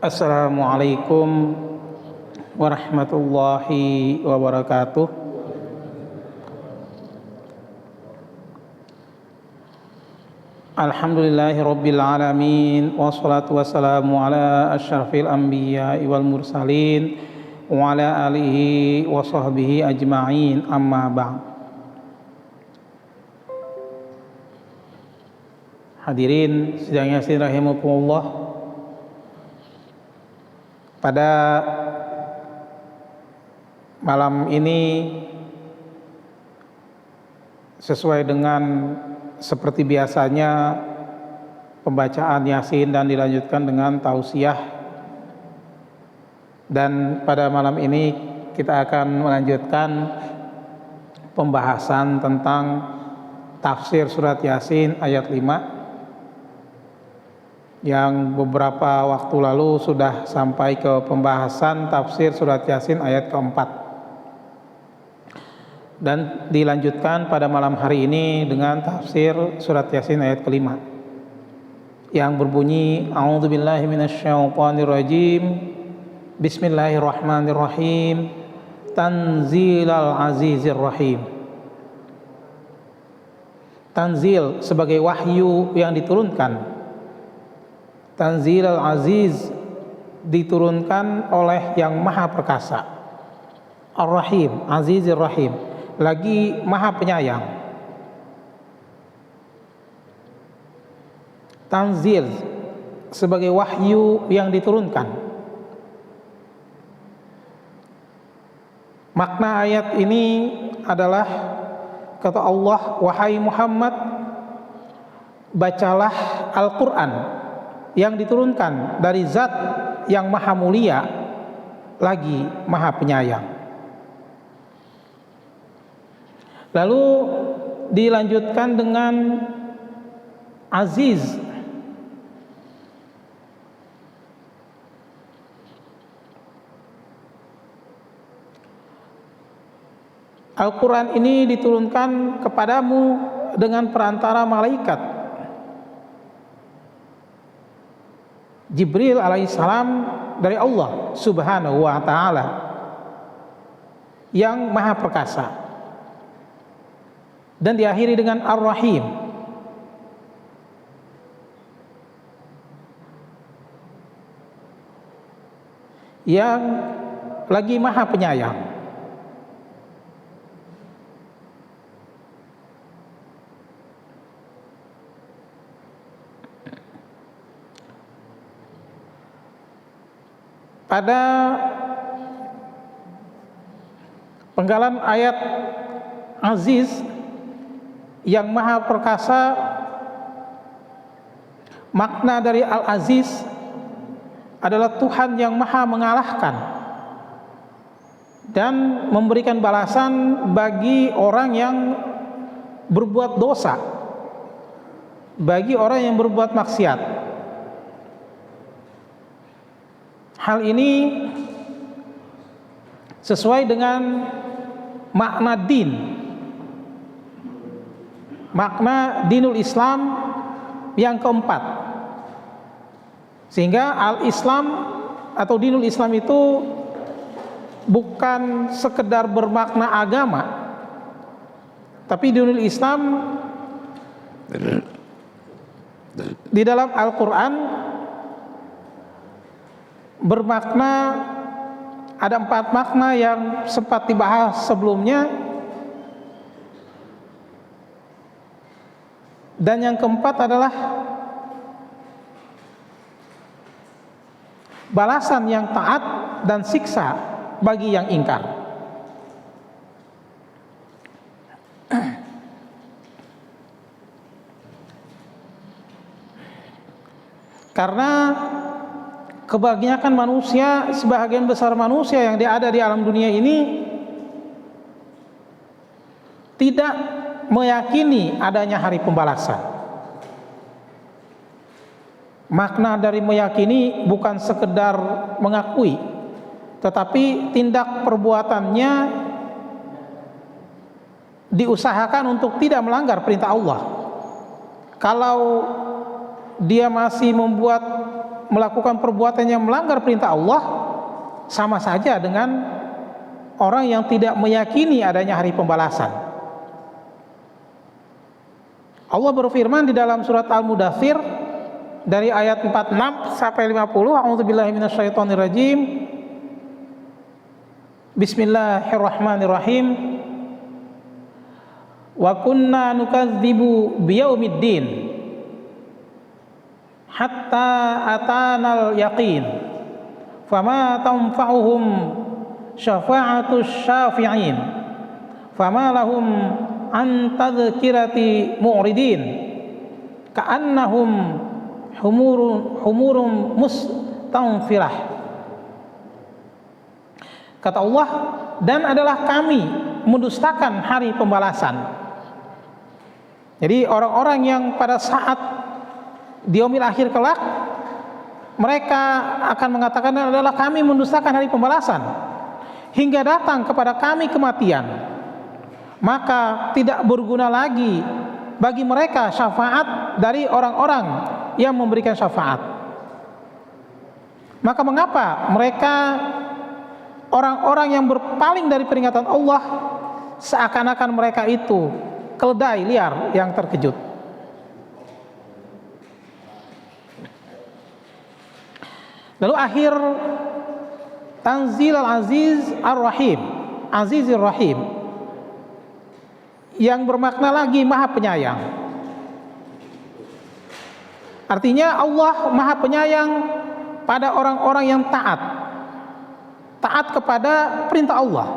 Assalamualaikum warahmatullahi wabarakatuh. Alhamdulillahirabbil alamin wassalatu wassalamu ala asyrafil anbiya'i wal mursalin wa ala alihi wa sahbihi ajma'in, amma ba'd. Hadirin sidang Yasin rahimakumullah. Pada malam ini sesuai dengan seperti biasanya pembacaan Yasin dan dilanjutkan dengan tausiah, dan pada malam ini kita akan melanjutkan pembahasan tentang tafsir surat Yasin ayat 5 yang beberapa waktu lalu sudah sampai ke pembahasan tafsir surat Yasin ayat keempat, dan dilanjutkan pada malam hari ini dengan tafsir surat Yasin ayat kelima yang berbunyi A'udzubillahi minasyaitonirrajim, Bismillahirrahmanirrahim, Tanzilal Azizir Rahim. Tanzil sebagai wahyu yang diturunkan. Tanzil al-Aziz diturunkan oleh yang maha perkasa, Ar-Rahim, Azizir Rahim, lagi maha penyayang. Tanzil sebagai wahyu yang diturunkan. Makna ayat ini adalah kata Allah, wahai Muhammad, bacalah Al-Quran yang diturunkan dari zat yang maha mulia lagi maha penyayang. Lalu dilanjutkan dengan Aziz. Al-Quran ini diturunkan kepadamu dengan perantara malaikat Jibril alaihissalam dari Allah subhanahu wa ta'ala yang maha perkasa, dan diakhiri dengan Ar-Rahim yang lagi maha penyayang. Pada penggalan ayat Aziz yang maha perkasa, makna dari Al-Aziz adalah Tuhan yang maha mengalahkan dan memberikan balasan bagi orang yang berbuat dosa, bagi orang yang berbuat maksiat. Hal ini sesuai dengan makna din, makna dinul Islam yang keempat, sehingga al-Islam atau dinul Islam itu bukan sekedar bermakna agama, tapi dinul Islam di dalam Al-Quran bermakna, ada 4 makna yang sempat dibahas sebelumnya, dan yang keempat adalah balasan yang taat dan siksa bagi yang ingkar. Karena kebanyakan manusia, sebagian besar manusia yang ada di alam dunia ini tidak meyakini adanya hari pembalasan. Makna dari meyakini bukan sekedar mengakui, tetapi tindak perbuatannya diusahakan untuk tidak melanggar perintah Allah. Kalau dia masih membuat melakukan perbuatan yang melanggar perintah Allah, sama saja dengan orang yang tidak meyakini adanya hari pembalasan. Allah berfirman di dalam surat Al-Mudaththir dari ayat 46 sampai 50, A'udzubillahi minasyaitonirrajim. Bismillahirrahmanirrahim. Wa kunna nukadzibu biyaumiddin hatta atanal yaqin fama tanfa'uhum syafa'atus syafi'in fama lahum an tadhkirati mu'ridin ka'annahum humurun mustanfirah. Kata Allah, dan adalah kami mendustakan hari pembalasan. Jadi orang-orang yang pada saat di yaumil akhir kelak, mereka akan mengatakan adalah kami mendustakan hari pembalasan hingga datang kepada kami kematian, maka tidak berguna lagi bagi mereka syafaat dari orang-orang yang memberikan syafaat. Maka mengapa mereka, orang-orang yang berpaling dari peringatan Allah, seakan-akan mereka itu keledai liar yang terkejut. Lalu akhir Tanzil al-Aziz ar-Rahim, Azizir Rahim, yang bermakna lagi Maha Penyayang. Artinya Allah Maha Penyayang pada orang-orang yang taat kepada perintah Allah.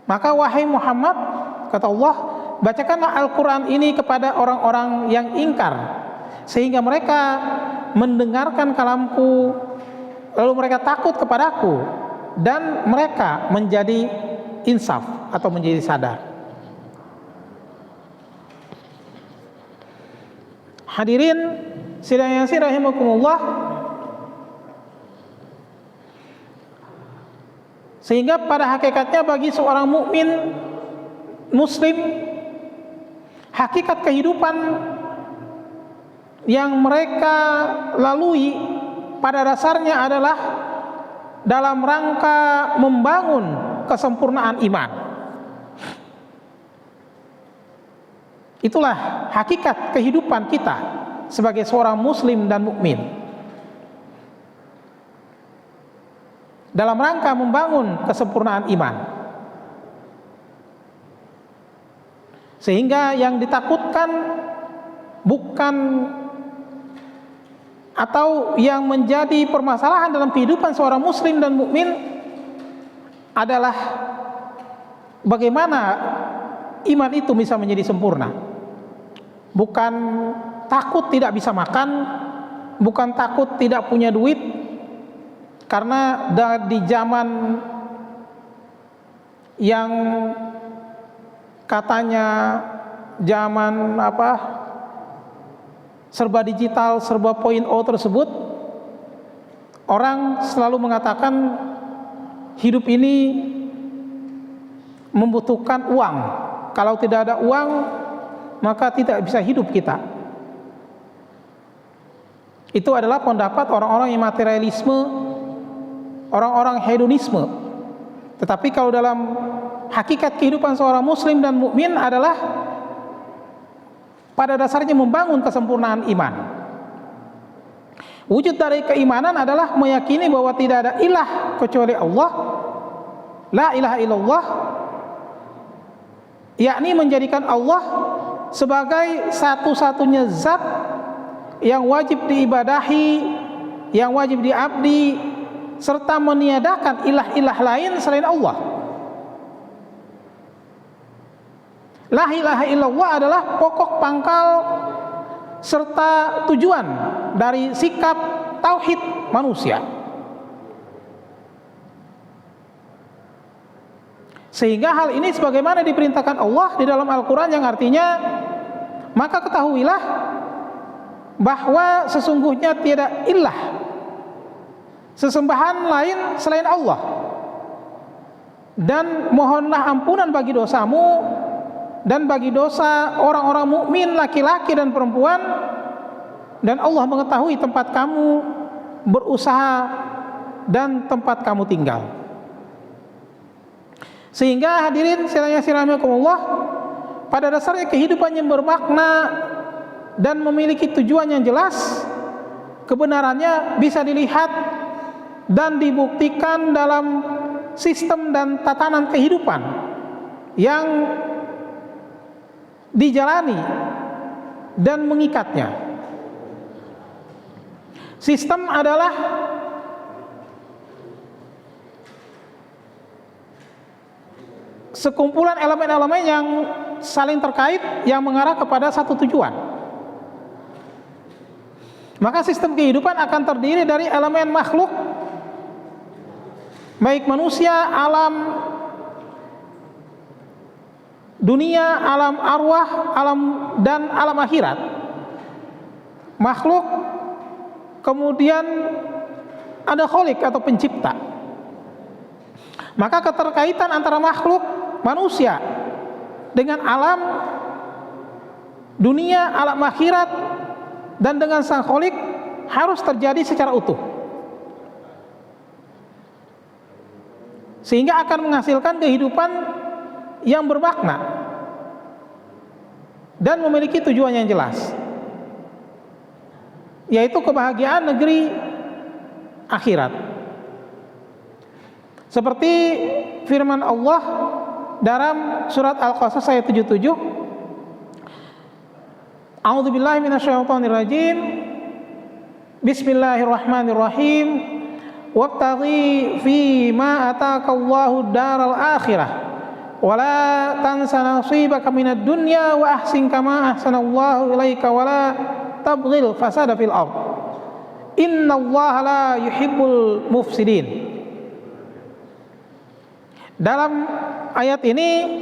Maka wahai Muhammad, kata Allah, bacakanlah Al-Quran ini kepada orang-orang yang ingkar, sehingga mereka mendengarkan kalamku, lalu mereka takut kepadaku, dan mereka menjadi insaf atau menjadi sadar. Hadirin sidang yang rahimakumullah, sehingga pada hakikatnya bagi seorang mukmin muslim, hakikat kehidupan yang mereka lalui pada dasarnya adalah dalam rangka membangun kesempurnaan iman. Itulah hakikat kehidupan kita sebagai seorang muslim dan mukmin, dalam rangka membangun kesempurnaan iman. Sehingga yang ditakutkan bukan, atau yang menjadi permasalahan dalam kehidupan seorang muslim dan mukmin adalah bagaimana iman itu bisa menjadi sempurna. Bukan takut tidak bisa makan, bukan takut tidak punya duit, karena di zaman yang katanya zaman serba digital, serba 0.0 tersebut, orang selalu mengatakan hidup ini membutuhkan uang. Kalau tidak ada uang, maka tidak bisa hidup kita. Itu adalah pendapat orang-orang yang materialisme, orang-orang hedonisme. Tetapi kalau dalam hakikat kehidupan seorang muslim dan mukmin adalah pada dasarnya membangun kesempurnaan iman. Wujud dari keimanan adalah meyakini bahwa tidak ada ilah kecuali Allah, la ilaha illallah, yakni menjadikan Allah sebagai satu-satunya zat yang wajib diibadahi, yang wajib diabdi, serta meniadakan ilah-ilah lain selain Allah. La ilaha illallah adalah pokok pangkal serta tujuan dari sikap tauhid manusia. Sehingga hal ini sebagaimana diperintahkan Allah di dalam Al-Quran, yang artinya, maka ketahuilah bahwa sesungguhnya tiada ilah, sesembahan lain selain Allah, dan mohonlah ampunan bagi dosamu dan bagi dosa orang-orang mukmin laki-laki dan perempuan, dan Allah mengetahui tempat kamu berusaha dan tempat kamu tinggal. Sehingga hadirin rahimakumullah, pada dasarnya kehidupan yang bermakna dan memiliki tujuan yang jelas, kebenarannya bisa dilihat dan dibuktikan dalam sistem dan tatanan kehidupan yang dijalani dan mengikatnya. Sistem adalah sekumpulan elemen-elemen yang saling terkait yang mengarah kepada satu tujuan. Maka sistem kehidupan akan terdiri dari elemen makhluk, baik manusia, alam dunia, alam arwah, alam dan alam akhirat. Makhluk, kemudian ada khalik atau pencipta. Maka keterkaitan antara makhluk manusia dengan alam dunia, alam akhirat dan dengan sang khalik harus terjadi secara utuh, sehingga akan menghasilkan kehidupan yang bermakna dan memiliki tujuan yang jelas, yaitu kebahagiaan negeri akhirat. Seperti firman Allah dalam surat Al-Qasas ayat 77, A'udzubillahi minasyaitonirrajim. Bismillahirrahmanirrahim. Wabtaghi fi ma ataakallahu daral akhirah wa la tansa nasibaka minad dunya wa ahsin kama ahsanallahu ilaika wa la tabghil fasada fil ardh. Innallaha la yuhibbul mufsidin. Dalam ayat ini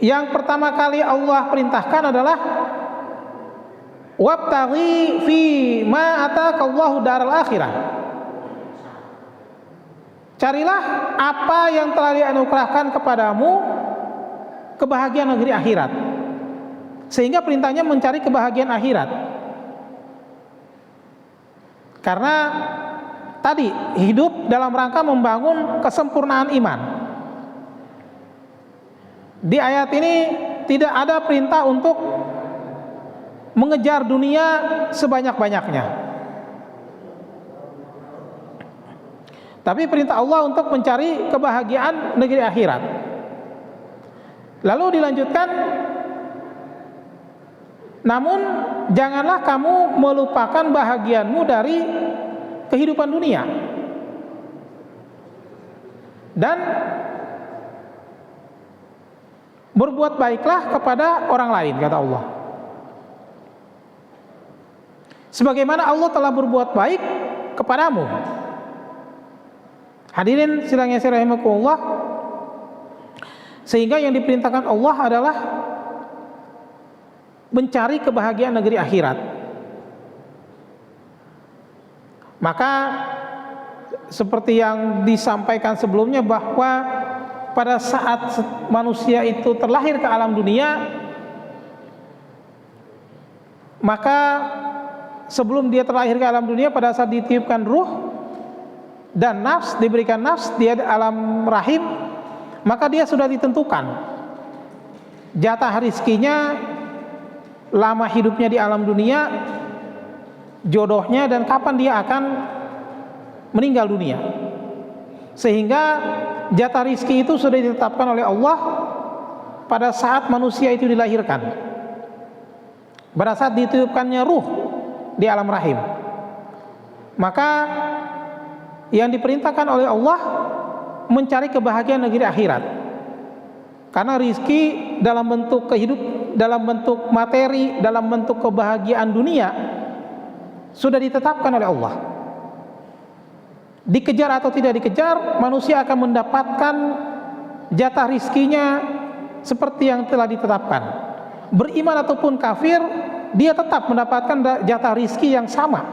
yang pertama kali Allah perintahkan adalah wabtaghi fi ma ataakallahu daral akhirah. Carilah apa yang telah dianugerahkan kepadamu, kebahagiaan negeri akhirat. Sehingga perintahnya mencari kebahagiaan akhirat. Karena tadi hidup dalam rangka membangun kesempurnaan iman. Di ayat ini tidak ada perintah untuk mengejar dunia sebanyak-banyaknya, tapi perintah Allah untuk mencari kebahagiaan negeri akhirat. Lalu dilanjutkan, namun janganlah kamu melupakan bahagianmu dari kehidupan dunia, dan berbuat baiklah kepada orang lain, kata Allah, sebagaimana Allah telah berbuat baik kepadamu. Hadirin sidang yang rahimakumullah, sehingga yang diperintahkan Allah adalah mencari kebahagiaan negeri akhirat. Maka seperti yang disampaikan sebelumnya, bahwa pada saat manusia itu terlahir ke alam dunia, maka sebelum dia terlahir ke alam dunia, pada saat ditiupkan ruh dan nafs, diberikan nafs, dia di alam rahim, maka dia sudah ditentukan jatah rizkinya, lama hidupnya di alam dunia, jodohnya, dan kapan dia akan meninggal dunia. Sehingga jatah rizki itu sudah ditetapkan oleh Allah pada saat manusia itu dilahirkan, pada saat ditiupkannya ruh di alam rahim. Maka yang diperintahkan oleh Allah mencari kebahagiaan negeri akhirat, karena rizki dalam bentuk dalam bentuk materi, dalam bentuk kebahagiaan dunia sudah ditetapkan oleh Allah. Dikejar atau tidak dikejar, manusia akan mendapatkan jatah rizkinya seperti yang telah ditetapkan. Beriman ataupun kafir, dia tetap mendapatkan jatah rizki yang sama,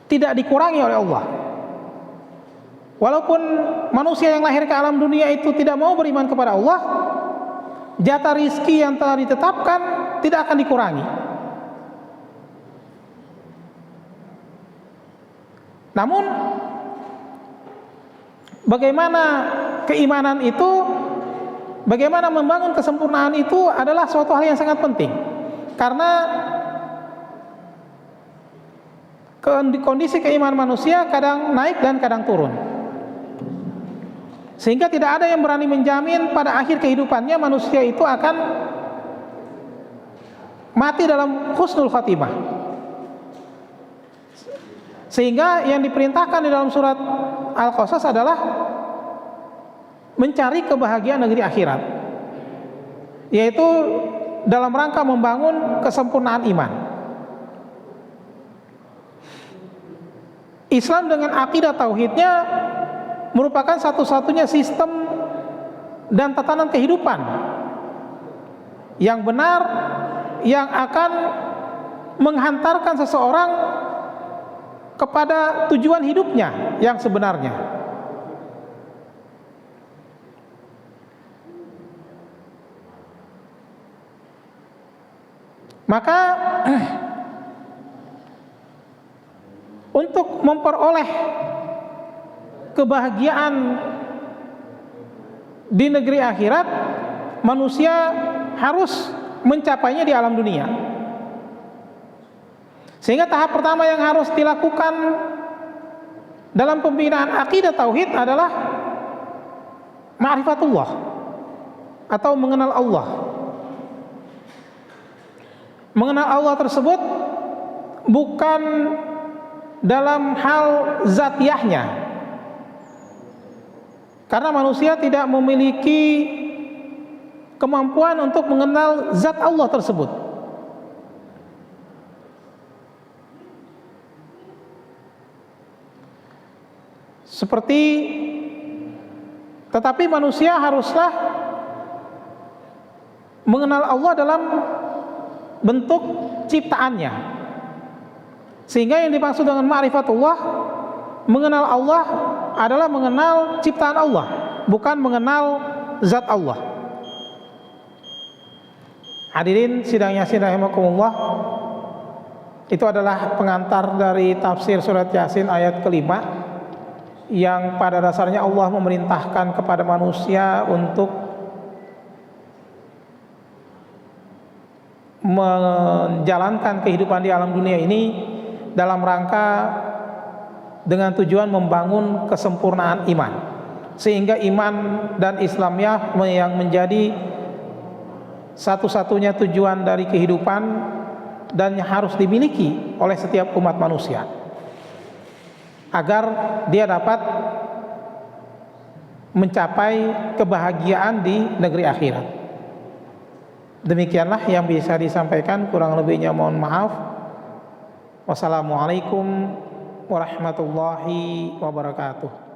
tidak dikurangi oleh Allah. Walaupun manusia yang lahir ke alam dunia itu tidak mau beriman kepada Allah, jatah rizki yang telah ditetapkan tidak akan dikurangi. Namun bagaimana keimanan itu, bagaimana membangun kesempurnaan itu adalah suatu hal yang sangat penting. Karena kondisi keimanan manusia kadang naik dan kadang turun. Sehingga tidak ada yang berani menjamin pada akhir kehidupannya manusia itu akan mati dalam husnul khatimah. Sehingga yang diperintahkan di dalam surat Al-Qasas adalah mencari kebahagiaan negeri akhirat, yaitu dalam rangka membangun kesempurnaan iman. Islam dengan akidah tauhidnya merupakan satu-satunya sistem dan tatanan kehidupan yang benar, yang akan menghantarkan seseorang kepada tujuan hidupnya yang sebenarnya. Maka untuk memperoleh kebahagiaan di negeri akhirat, manusia harus mencapainya di alam dunia. Sehingga tahap pertama yang harus dilakukan dalam pembinaan akidah tauhid adalah ma'rifatullah atau mengenal Allah. Mengenal Allah tersebut bukan dalam hal zatiyahnya, karena manusia tidak memiliki kemampuan untuk mengenal zat Allah tersebut. Tetapi manusia haruslah mengenal Allah dalam bentuk ciptaannya. Sehingga yang dimaksud dengan ma'rifatullah, mengenal Allah adalah mengenal ciptaan Allah, bukan mengenal zat Allah. Hadirin sidang Yasin rahimakumullah, itu adalah pengantar dari tafsir surat Yasin ayat kelima, yang pada dasarnya Allah memerintahkan kepada manusia untuk menjalankan kehidupan di alam dunia ini dalam rangka dengan tujuan membangun kesempurnaan iman, sehingga iman dan Islamnya yang menjadi satu-satunya tujuan dari kehidupan dan yang harus dimiliki oleh setiap umat manusia agar dia dapat mencapai kebahagiaan di negeri akhirat. Demikianlah yang bisa disampaikan, kurang lebihnya mohon maaf. Wassalamualaikum warahmatullahi wabarakatuh.